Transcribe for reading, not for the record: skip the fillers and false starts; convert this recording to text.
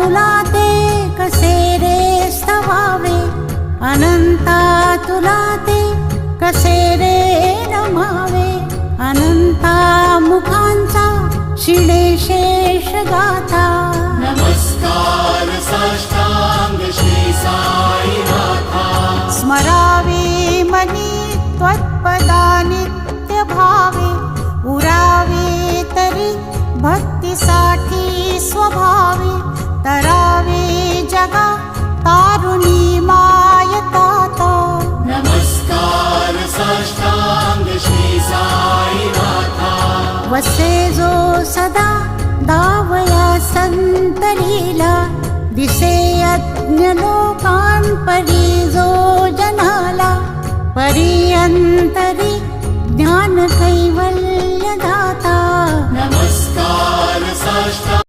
तुला ते कसे रे स्तवावे, अनंता तुला ते कसे रे रमावे. अनंता मुखांचा शिणे शेष गाथा, नमस्कार साष्टांग श्री साईनाथा. स्मरावे मनी त्वत्पदा नित्य भावे, उरावे तरी भक्तीसाठी स्वभावे. तरावे जगा तारुणी मायताता, नमस्कार साष्टांग श्री साईनाथा. वसे जो सदा दावया संतलीला, दिसे यज्ञ लोकांपरी जो जनाला. परियंतरी ज्ञान कैवल्य दाता, नमस्कार साष्टांग